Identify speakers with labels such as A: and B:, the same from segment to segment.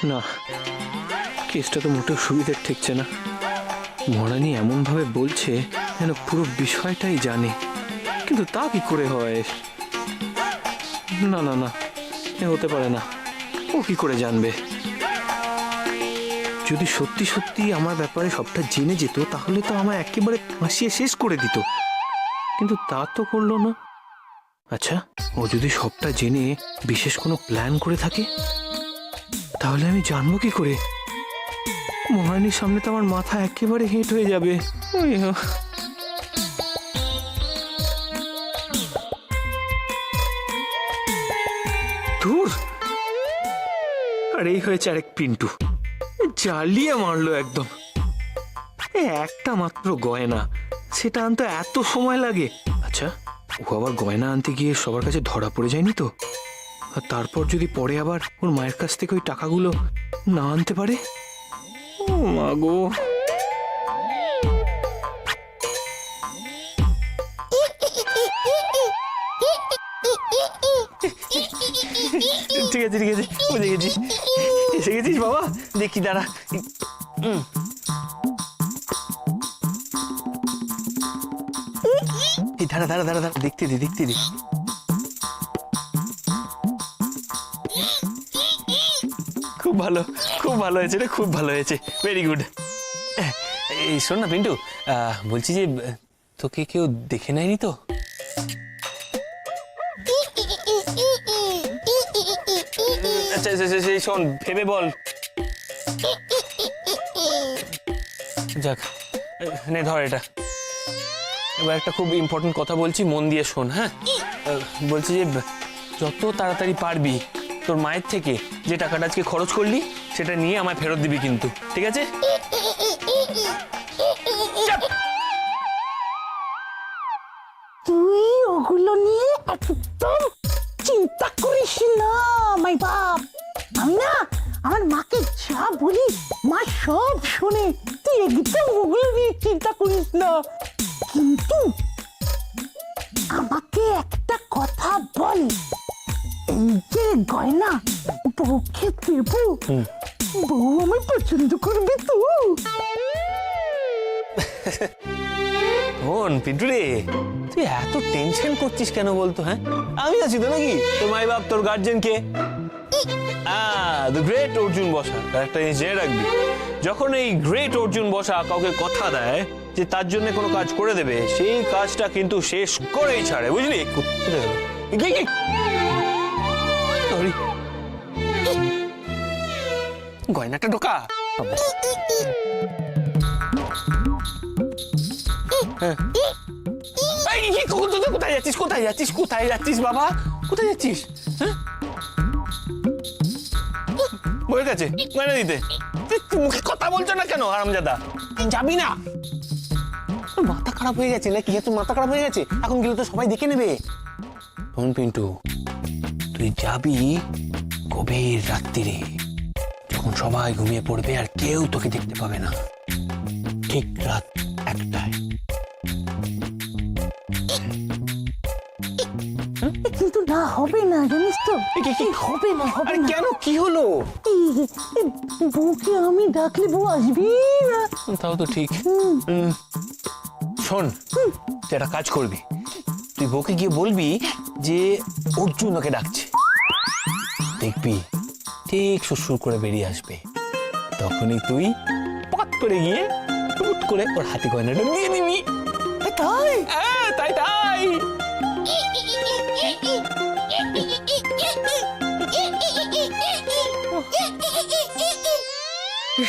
A: না, কেসটা তো মোটেও সুবিধার ঠেকছে না। মহারানী এমন ভাবে বলছে যেন পুরো বিষয়টাই জানে, কিন্তু তা কি করে হয়? না না না, এ হতে পারে না। ও কি করে জানবে? যদি সত্যি সত্যি আমার ব্যাপারে সবটা জেনে যেত তাহলে তো আমার একেবারে ফাঁসিয়ে শেষ করে দিত, কিন্তু তা তো করলো না। আচ্ছা, ও যদি সবটা জেনে বিশেষ কোনো প্ল্যান করে থাকে, তাহলে আমি জানবো কি করে? মহারানীর সামনে তো আমার মাথা একেবারে হেঁট হয়ে যাবে। ধুর, আর এই হয়েছে আরেক পিন্টু, জ্বালিয়ে মারলো একদম। একটা মাত্র গয়না, সেটা আনতে এত সময় লাগে? আচ্ছা, ও আবার গয়না আনতে গিয়ে সবার কাছে ধরা পড়ে যায়নি তো? আর তারপর যদি পরে আবার ওর মায়ের কাছ থেকে ওই টাকাগুলো না আনতে পারে? ও মা গো! ঠিক আছে ঠিক আছে, বুঝে গেছিস, এসে গেছিস বাবা। দেখি দাঁড়া, দাঁড়া দাঁড়া দাঁড়া দাঁড়া, দেখতে দে দেখতে দে। খুব ভালো, খুব ভালো হয়েছে রে, খুব ভালো হয়েছে, ভেরি গুড। এই শোন না পিন্টু, বলছি যে তোকে কেউ দেখে নেয়নি তো? আচ্ছা শোন, ভেবে বল। যাক, নে ধর এটা। এবার একটা খুব ইম্পর্টেন্ট কথা বলছি, মন দিয়ে শোন। হ্যাঁ, বলছি যে যত তাড়াতাড়ি পারবি তোর মায়ের থেকে যে টাকাটা আজকে খরচ করলি সেটা নিয়ে আমায় ফেরত দিবি কিন্তু, ঠিক আছে?
B: তুই ওগুলো নিয়ে একদম চিন্তা করিস না মাই বাপ। আমি না আমার মাকে যা বলি মা সব শুনে, তুই একদম ওগুলো নিয়ে চিন্তা করিস না। কিন্তু আমাকে একটা কথা বল, এই যে গয়না বউকে দেব, বউ আমার পছন্দ করবে তো?
A: শোন পিন্টু রে, তুই এত টেনশন করছিস কেন বলতো? হ্যাঁ, আমি আছি তো নাকি? তোর মাই বাপ, তোর guardian K? The great Arjun বসা। তার একটা জিনিস জেনে রাখবি, যখন এই গ্রেট অর্জুন বসা কাউকে কথা দেয় যে তার জন্য কোনো কাজ করে দেবে, সেই কাজটা কিন্তু শেষ করেই ছাড়ে, বুঝলি? গয়নাটা ঢোকা। কোথায় যাচ্ছিস, কোথায় যাচ্ছিস, কোথায় যাচ্ছিস বাবা, কোথায় যাচ্ছিস? হ্যাঁ, বইয়ের কাছে গয়না দিতে? মুখে কথা বলছো না কেন হারামজাদা? যাবি না? মাথা খারাপ হয়ে গেছে নাকি? তোর মাথা খারাপ হয়ে গেছে? এখন গেলে তো সবাই দেখে নেবে। শোন পিন্টু, তুই যাবি গভীর রাত্রিরে, যখন সবাই ঘুমিয়ে পড়বে আর কেউ তোকে দেখতে পাবে না, ঠিক রাত 1টায়।
B: কিন্তু না, হবে না, জানিস তো? হবে না, হবে না।
A: কেন, কি হলো?
B: বউকে আমি ডাকলে বউ আসবি না।
A: তাও তো ঠিক। শোন, তুই একটা কাজ করবি, তুই বউকে গিয়ে বলবি যে অর্জুন ওকে ডাকছে, দেখবি ঠিক সুর করে বেরিয়ে আসবে। তখনই তুই পট করে গিয়ে টুট করে ওর হাতে গয়নাটা দিয়ে দিবি।
B: তাই?
A: হ্যাঁ, তাই তাই।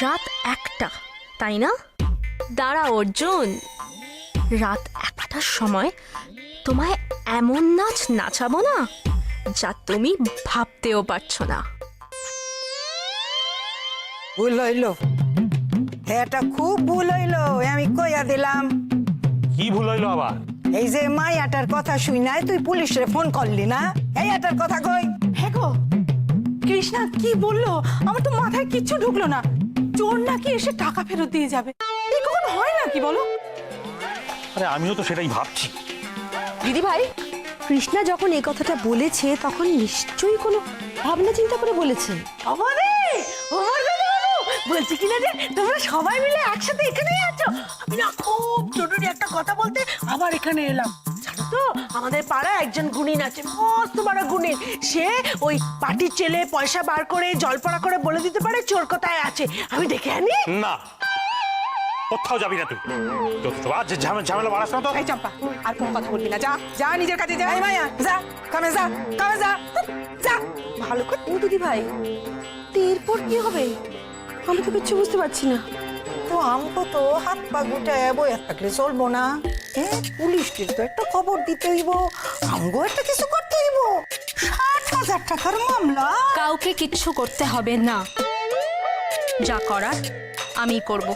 C: রাত 1টা, তাই না? দাঁড়া অর্জুন, রাত 1টার সময় তোমায় এমন নাচ নাচাবো না যা তুমি ভাবতেও পারছো না।
D: ভুল হইল, এটা খুব ভুল হইল, আমি কইয়া দিলাম।
A: কি ভুল হইলো আবার?
D: এই যে মাইয়াটার কথা শুই নাই তুই পুলিশে ফোন করলি না? এই এটার কথা কই?
B: হ্যাঁ গো, কৃষ্ণা কি বললো আমার তো মাথায় কিচ্ছু ঢুকলো না। চোর নাকি এসে টাকা ফেরত দিয়ে যাবে, এই কখনো হয় নাকি বলো?
E: আরে আমিও তো সেটাই ভাবছি।
F: দিদি ভাই, কৃষ্ণা যখন এই কথাটা বলেছে তখন নিশ্চয়ই কোনো ভাবনা চিন্তা করে বলেছে।
B: বাবা রে, ও বলছি কি না যে তোমরা সবাই মিলে একসাথে এখানেই আছো। আমি না খুব জরুরি একটা কথা বলতে আবার এখানে এলাম। জানো তো আমাদের পাড়ায় একজন গুণিন আছে, মস্ত বড় গুণিন। সে ওই পার্টির ছেলে পয়সা বার করে জলপড়া করে বলে দিতে পারে চোর কোথায় আছে। আমি দেখে আনি।
E: না, কোথাও যাবি না তুই। যত তো আজ ঝামেলা বাড়াস না তো।
D: এই চম্পা, আর কোন কথা বলবি না, যা যা নিজের কাছে যা। এই মায়া, যা কামে যা, কামে যা, যা।
F: ভালো করে ও দিদি ভাই, তো এরপর কি হবে? আমি তো কিচ্ছু বুঝতে পারছি না।
D: তো আমকো তো হাত পা গুটায় বয়ে থাকলে চলবো না। পুলিশকে তো একটা খবর দিতে হইব, আমগো একটা কিছু করতে হইব। 60,000 টাকার মামলা।
C: কাউকে কিচ্ছু করতে হবে না, যা করার আমি করব।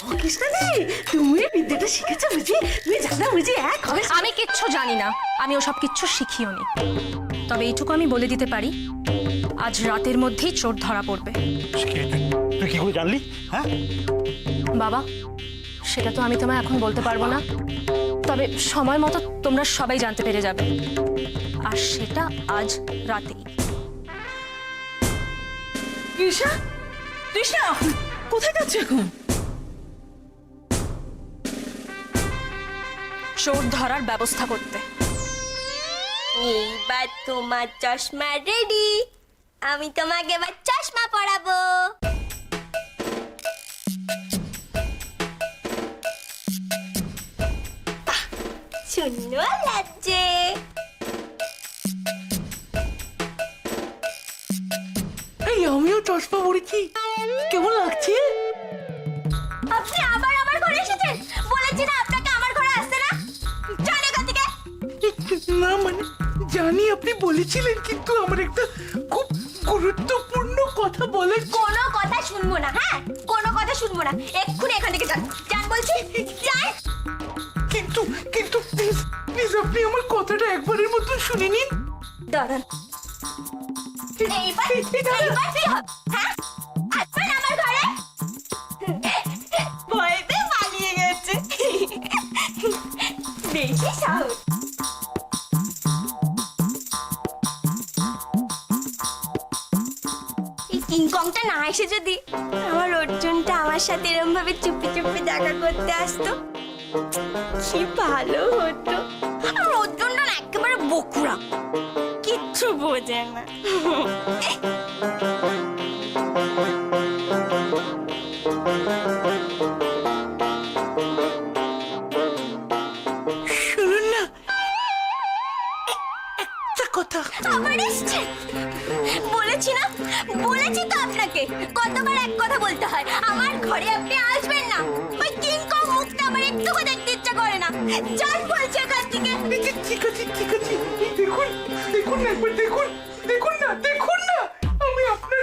B: ও কৃষ্ণাদি, তুমি বিদ্যাটা শিখেছো বুঝি? তুমি জানো বুঝি এক হবে?
C: আমি কিচ্ছু জানি না, আমি ওসব কিচ্ছু শিখিও নি। তবে এইটুকু আমি বলে দিতে পারি, আজ রাতের মধ্যেই চোর ধরা পড়বে।
E: তুই কি করে জানলি? হ্যাঁ,
C: বাবা, সেটা তো আমি তোমায় এখন বলতে পারবো না, তবে সময় মতো তোমরা সবাই জানতে পেরে যাবে, আর সেটা আজ রাতেই।
B: কৃষ্ণা, কৃষ্ণা কোথায় যাচ্ছ এখন?
C: চোর ধরার ব্যবস্থা করতে।
G: এইবার তোমার চশমা রেডি, আমি তোমাকে এবার চশমা পরাবো। সুন্দর লাগছে।
B: এই আমিও চশমা পরেছি, কেমন লাগছে?
G: আপনি আবার আমার ঘরে এসেছেন? বলেছি না আপনাকে আমার ঘরে আসতে না। চল এখান থেকে।
B: না মানে জানি আপনি বলেছিলেন, কিন্তু আমার একটা খুব গুরুত্বপূর্ণ কথা বলে।
G: কোনো কথা শুনবো না, হ্যাঁ কোনো কথা শুনবো না। এক্ষুনি এখান থেকে যান, যান বলছি, যান।
B: কিন্তু কিন্তু প্লিজ প্লিজ আপনি আমার কথাটা একবারের মতো শুনে নিন।
G: দাঁড়ান, এইবার কি হবে? হ্যাঁ আসবেন আমার ঘরে? ভয়তে পালিয়ে গেছে, বেশি সাহস। এই কিংকংটা না এসে যদি আমার অর্জুনটা আমার সাথে এরকম ভাবে চুপি চুপি দেখা করতে আসতো, কি ভালো হতো। আর অর্জুনটা না একেবারে বকুড়া, কিচ্ছু বোঝে না।
B: শুনুন না একটা কথা।
G: আবার এসছে? বলেছি না, বলেছি তো আপনাকে কতবার এক কথা বলতে হয়। আমার ঘরে আপনি আসবেন না। ওই কিংকং মুখটা আমার একটুকু দেখতে ইচ্ছা করে না। যান বলছি এখান থেকে।
B: ঠিক আছে ঠিক আছে, দেখুন দেখুন একবার দেখুন, দেখুন না দেখুন না, আমি আপনার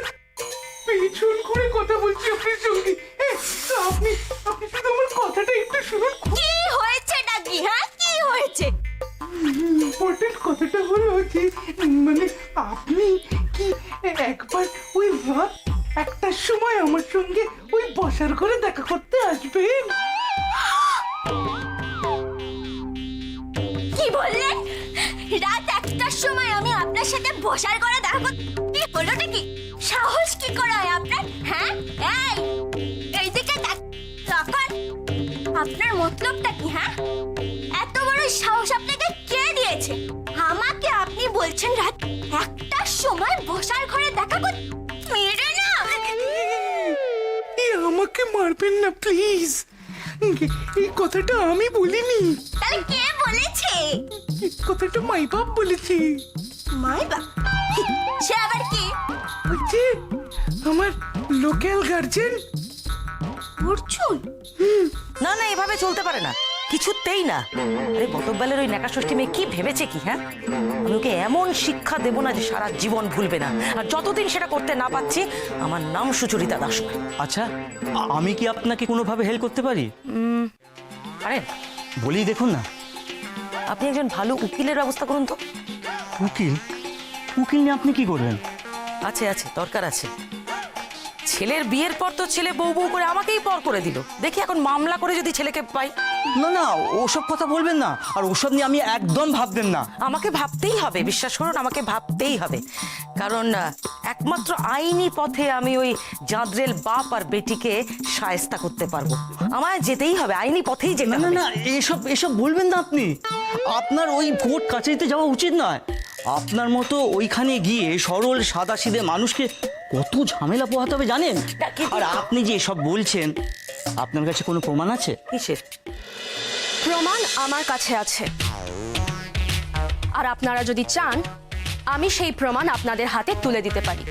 B: পেছন করে কথা বলছি আপনার সঙ্গে। আপনি আপনি শুধু আমার কথাটা একটু শুনুন।
G: কি হয়েছে নাকি? হ্যাঁ কি হয়েছে?
B: ইম্পর্টেন্ট কথাটা হলো যে মানে আপনি কি একবার ওই রাত 1টার সময় আমার সঙ্গে ওই বসার ঘরে দেখা করতে আসবেন?
G: কি বললেন? রাত 1টার সময় আমি আপনার সাথে বসার ঘরে দেখা করতে? হলোটা কি? সাহস কি করে হয় আপনার? হ্যাঁ এই এইদিকে তাকান। আপনার মতলবটা কি? হ্যাঁ এত বড় সাহস আপনাকে কে দিয়েছে? আমাকে আপনি বলছেন রাত 1টার সময় বসার ঘরে দেখা করতে? মেরে না।
B: আমাকে মারবেন না প্লিজ, এই কথাটা আমি বলিনি।
G: তাহলে কে বলেছে?
B: এই কথাটা মাই বাপ বলেছে।
G: মাই বাপ? সে আবার কি?
B: বলছে আমার লোকাল গার্জেন
G: অর্জুন।
H: না না, এভাবে চলতে পারে না, কিছুতেই না। আরে বতব্বালের ওই নেকা ষষ্ঠী মেয়ে কি ভেবেছে কি? হ্যাঁ, আমি ওকে এমন শিক্ষা দেবো না যে সারা জীবন ভুলবে না। আর যতদিন সেটা করতে না পারছি, আমার নাম সুচরিতা দাস নয়।
I: আচ্ছা, আমি কি আপনাকে কোনোভাবে হেল্প করতে পারি?
H: আরে
I: বলি দেখুন না।
H: আপনি একজন ভালো উকিলের ব্যবস্থা করুন তো।
I: উকিল? উকিল নিয়ে আপনি কি করবেন?
H: আছে আছে, দরকার আছে। ছেলের বিয়ের পর তো ছেলে বউ বউ করে আমাকেই পর করে দিল। দেখি এখন মামলা করে যদি ছেলেকে পাই।
I: না না, ওসব কথা বলবেন না, আর ওসব নিয়ে আমি একদম ভাববেন না।
H: আমাকে ভাবতেই হবে, বিশ্বাস করুন আমাকে ভাবতেই হবে, কারণ একমাত্র আইনি পথে আমি ওই জাঁদরেল বাপ আর বেটিকে শায়েস্তা করতে পারবো। আমায় যেতেই হবে, আইনি পথেই যেতে
I: না না
H: হবে।
I: না, এসব এসব বলবেন না আপনি। আপনার ওই কোর্ট কাছারিতে যাওয়া উচিত নয়। আপনার মতো ওইখানে গিয়ে সরল সাদাসিধে মানুষকে কত ঝামেলা পোহাতে হবে জানেন? আর আপনি যে এসব বলছেন, আপনার কাছে কোনো প্রমাণ আছে?
H: কিসের
C: প্রমাণ আমার কাছে আছে, আর আপনারা যদি চান আমি সেই প্রমাণ আপনাদের হাতে তুলে দিতে পারি।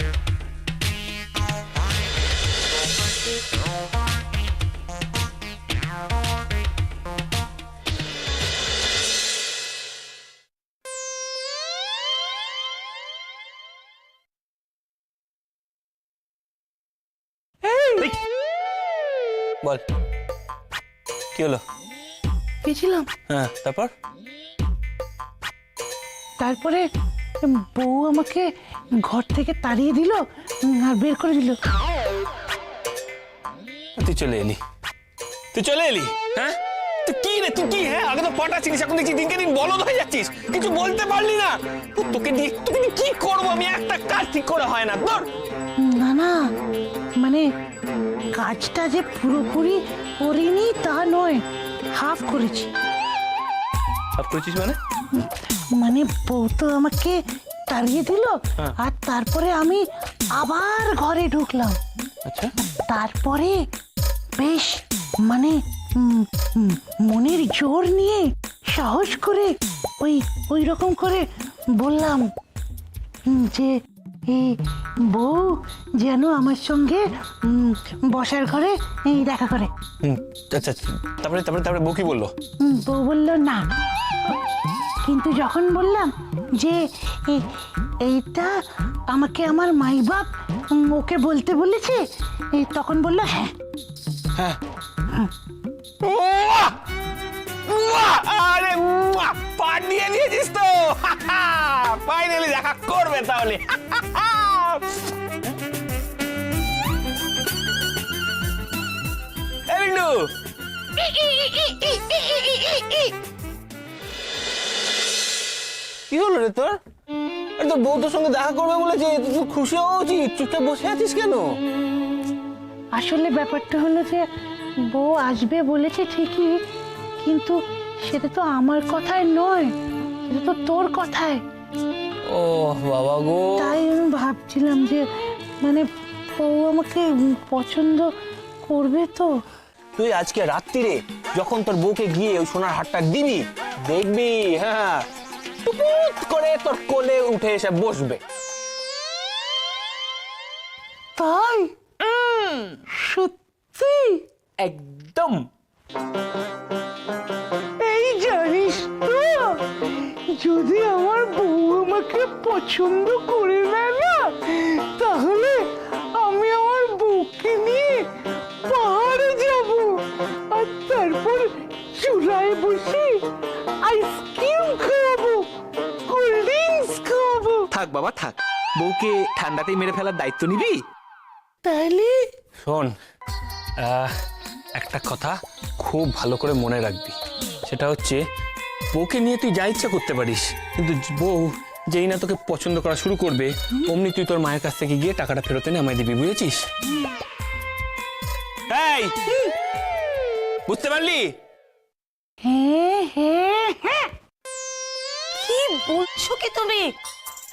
A: বল কি হলো?
B: গেছিলাম,
A: হ্যাঁ, তারপর?
B: তারপরে বউ আমাকে ঘর থেকে তাড়িয়ে দিল আর বের করে দিল।
A: তুই চলে এলি, তুই চলে এলি, হ্যাঁ? তুই কি রে, তুই কি? হ্যাঁ, আগে তো পটা ছিলিস, এখন দেখছি দিনকে দিন বলদ হয়ে যাচ্ছিস, কিছু বলতে পারলি না। তোকে দিয়ে কি করবো আমি? একটা কাজ ঠিক করে হয় না তোর।
B: না না, মানে কাজটা যে পুরোপুরি করিনি তা নয়, হাফ করেছি।
A: সব করেছিস মানে?
B: মানে বউ তো আমাকে তাড়িয়ে দিল, আর তারপরে আমি আবার ঘরে ঢুকলাম।
A: আচ্ছা,
B: তারপরে বেশ মানে মনের জোর নিয়ে সাহস করে ওই রকম করে বললাম যে এই বউ যেন আমার সঙ্গে বসার ঘরে দেখা করে।
A: আচ্ছা, তারপরে তারপরে তারপরে বউ কি বললো?
B: বউ বলল না, কিন্তু যখন বললাম যে এইটা আমাকে আমার মাই বাপ ওকে বলতে বলেছে, তখন বললো হ্যাঁ।
A: হ্যাঁ, আরে পাট দিয়ে দিয়েছিস তো, ফাইনালি দেখা করবে তাহলে। কি হলো রে তোর? তোর বউ তোর সঙ্গে দেখা করবে বলেছে, তুই খুশি হওয়া উচিত, চুপচাপ বসে আছিস কেন?
B: আসলে ব্যাপারটা হলো যে বউ আসবে বলেছে ঠিকই, কিন্তু সেটা তো আমার কথায় নয়, সেটা তো তোর কথায়।
A: ও বাবা গো,
B: তাই আমি ভাবছিলাম যে মানে বউ আমাকে পছন্দ করবে তো।
A: তুই আজকে রাত্রিরে যখন তোর বউকে গিয়ে ওই সোনার হারটা দিবি, দেখবি হ্যাঁ টুকুট করে তোর কোলে উঠে এসে বসবে।
B: তাই? সত্যি?
A: একদম।
B: এই জানিস তো, যদি আমার বউ আমাকে পছন্দ করে নেয় না, তাহলে আমি আমার বউকে নিয়ে পাহাড়ে যাব, আর তারপর চুলায় বসে আইসক্রিম খাওয়াবো, কোল্ড ড্রিঙ্কস খাওয়াবো।
A: থাক বাবা থাক, বউকে ঠান্ডাতেই মেরে ফেলার দায়িত্ব নিবি?
B: তাহলে
A: শোন, একটা কথা খুব ভালো করে মনে রাখবি, সেটা হচ্ছে বউকে নিয়ে তুই যা ইচ্ছা করতে পারিস, কিন্তু বউ যেই না তোকে পছন্দ করা শুরু করবে, অমনি তুই তোর মায়ের কাছ থেকে গিয়ে টাকাটা ফেরত এনে আমায় দিবি, বুঝেছিস? এই, বুঝতে পারলি?
B: হ্যাঁ হ্যাঁ হ্যাঁ।
H: কি বলছো কি তুমি?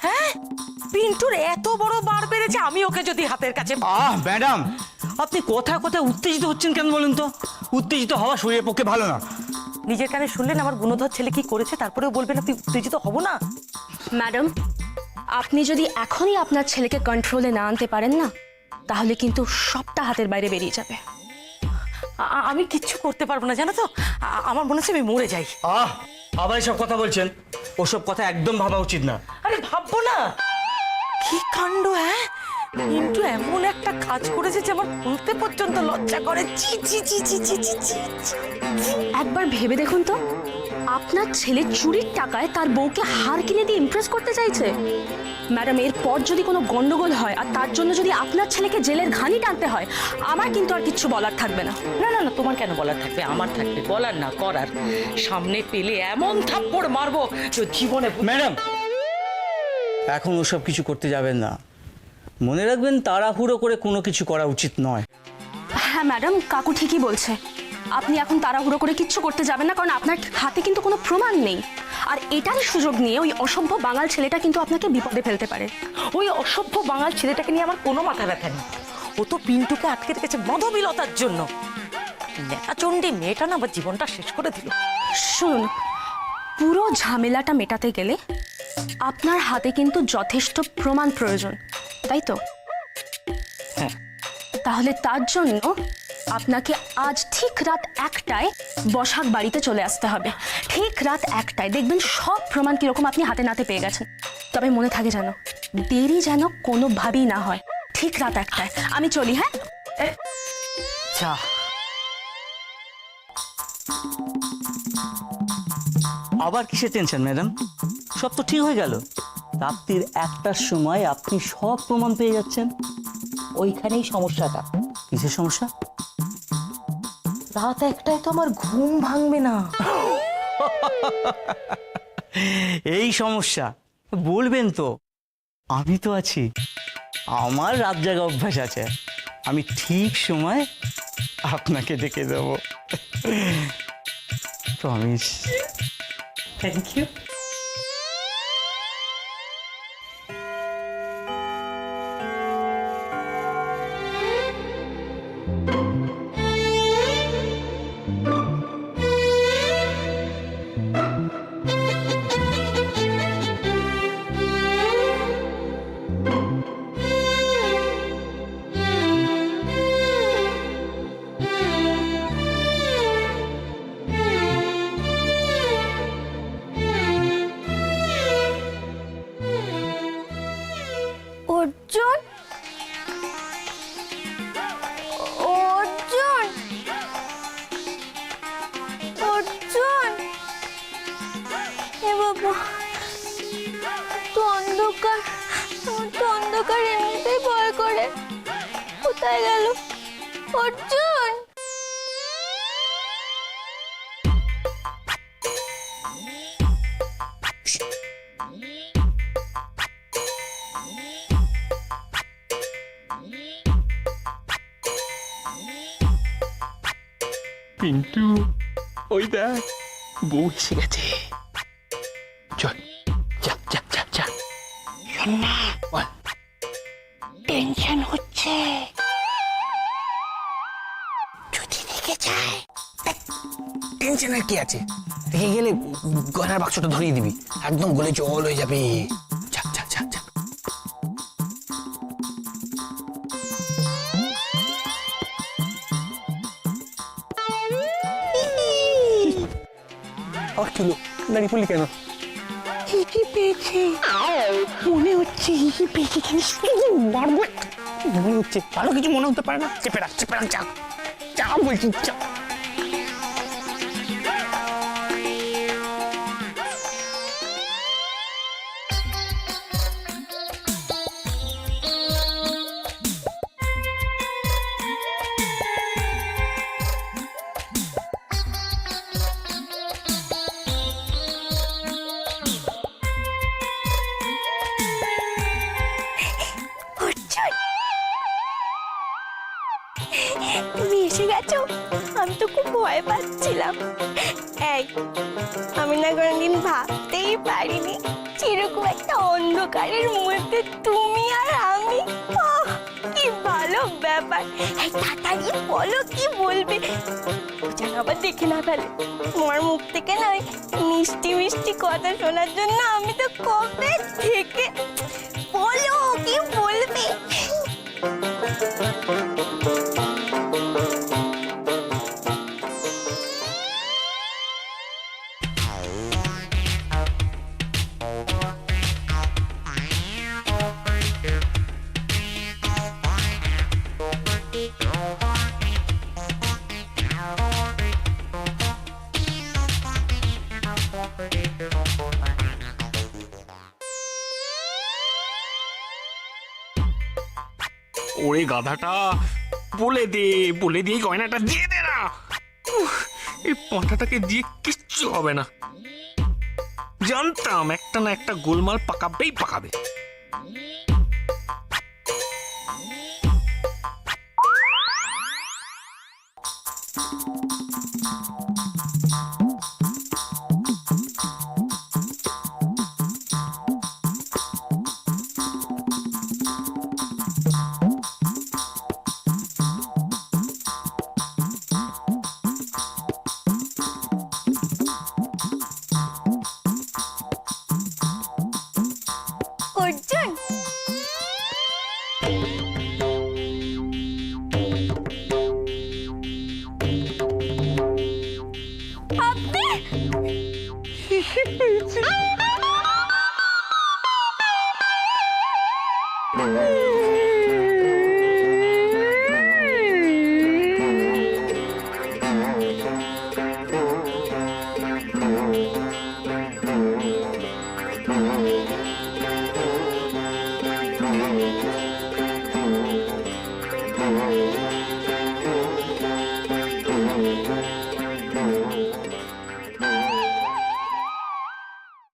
H: হ্যাঁ, পিন্টুর এত বড় বার বেড়েছে, আমি ওকে যদি হাতের কাছে
I: ম্যাডাম, আপনি কথায় কথায় উত্তেজিত হচ্ছেন কেন বলুন তো? উত্তেজিত হওয়া শরীরের পক্ষে ভালো না।
H: নিজের কানে শুনলেন আমার গুণধর ছেলে কি করেছে, তারপরেও বলবেন আপনি উত্তেজিত হব না?
C: ম্যাডাম, আপনি যদি এখনই আপনার ছেলেকে কন্ট্রোলে না আনতে পারেন না, তাহলে কিন্তু সবটা হাতের বাইরে বেরিয়ে যাবে।
H: আমি কিচ্ছু করতে পারবো না জানো তো, আমার মনে হচ্ছে আমি মরে যাই।
I: আবার এসব কথা বলছেন? ওসব কথা একদম ভাবা উচিত না।
H: আরে ভাববো না? কি কাণ্ড! হ্যাঁ, পিন্টু এমন একটা কাজ করেছে যে আমার বলতে পর্যন্ত লজ্জা করে। জি জি জি জি জি জি জি।
C: একবার ভেবে দেখুন তো, আপনার ছেলে চুরির টাকায় তার বউকে হার কিনে দিয়ে ইমপ্রেস করতে চাইছে? ম্যাডাম, এরপর যদি কোনো গন্ডগোল হয় আর তার জন্য যদি আপনার ছেলেকে জেলের ঘানি টানতে হয়, আমার কিন্তু আর কিচ্ছু বলার থাকবে না।
H: না না না, তোমার কেন বলার থাকবে? আমার থাকবে, বলার না করার। সামনে পেলে এমন থাপ্পড় মারবো যে জীবনে
I: ম্যাডাম, এখন ওসব কিছু করতে যাবেন না। মনে রাখবেন, তাড়াহুড়ো করে কোনো কিছু করা উচিত নয়।
C: হ্যাঁ ম্যাডাম, কাকু ঠিকই বলছে। আপনি এখন তাড়াহুড়ো করে কিচ্ছু করতে যাবেন না, কারণ আপনার হাতে কিন্তু কোনো প্রমাণ নেই। আর এটারই সুযোগ নিয়ে ওই অসভ্য বাঙাল ছেলেটা কিন্তু আপনাকে বিপদে ফেলতে পারে।
H: ওই অসভ্য বাঙাল ছেলেটাকে নিয়ে আমার কোনো মাথা ব্যথা নেই। ও তো পিন্টুকে আটকে রেখেছে মধবিলতার জন্য। নেকাচণ্ডী মেয়েটা না আমার জীবনটা শেষ করে দিল।
C: শুনুন, পুরো ঝামেলাটা মেটাতে গেলে আপনার হাতে কিন্তু যথেষ্ট প্রমাণ প্রয়োজন, তাই তো?
H: হ্যাঁ।
C: তাহলে তার জন্য আপনাকে আজ ঠিক রাত 1টায় বসাক বাড়িতে চলে আসতে হবে। ঠিক রাত 1টায় দেখবেন সব প্রমাণ কিরকম আপনি হাতে নাতে পেয়ে গেছেন। তবে মনে থাকে যেন দেরি যেন কোনোভাবেই না হয়। ঠিক রাত 1টায়। আমি চলি, হ্যাঁ?
H: যা।
I: আবার কিসের টেনশন ম্যাডাম? সব তো ঠিক হয়ে গেল। রাত্রির 1টার সময় আপনি সব প্রমাণ পেয়ে যাচ্ছেন।
H: ওইখানেই সমস্যাটা।
I: কিসের সমস্যা?
H: রাত 1টায় তো আমার ঘুম ভাঙবে না।
I: এই সমস্যা বলবেন তো? আমি তো আছি। আমার রাত জাগা অভ্যাস আছে। আমি ঠিক সময় আপনাকে ডেকে দেবো। Promise.
H: Thank you.
G: Arjun, Arjun, Arjun, এ বাবা, তো অন্ধকার, আমার তো অন্ধকার এমনিতেই ভয় করে। কোথায় গেল অর্জুন?
A: পিন্টু, ওই দেখ, বউ এসে গেছে। চল, যা যা যা যা। বল।
B: টেনশন হচ্ছে। যদি রেখে যায়।
J: টেনশনের কি আছে? রেখে গেলে গয়নার বাক্সটা ধরিয়ে দিবি, একদম গলে জল হয়ে যাবে। যা যা যা যা।
A: আর কি হলো? দাঁড়িয়ে পড়লি কেন?
B: হিহি পেয়েছে। মনে হচ্ছে হিহি পেয়েছে। জানিস কি মারবো?
J: মনে হচ্ছে ভালো কিছু মনে হতে পারে না। চেপে রাখ, চেপে রাখ, যা যা বলছি, যা।
G: অর্জুন, তুমি এসে গেছো? আমি তো খুব ভয় পাচ্ছিলাম। এই, আমি না কোনোদিন ভাবতেই পারিনি এরকম একটা অন্ধকারের মধ্যে তুমি আর আমি। আহ, কি ভালো ব্যাপার। এই তাড়াতাড়ি বলো, কি বলবে? ও যেন আবার দেখে না ফেলে। তোমার মুখ থেকে না ওই মিষ্টি মিষ্টি কথা শোনার জন্য আমি তো কবে থেকে। বলো, কি বলবে?
A: ওরে গাধাটা, বলে দিয়ে গয়নাটা দিয়ে দে না। উফ, এই পাঁঠাটাকে দিয়ে কিচ্ছু হবে না। জানতাম একটা না একটা গোলমাল পাকাবে।
G: অর্জুন, আপনি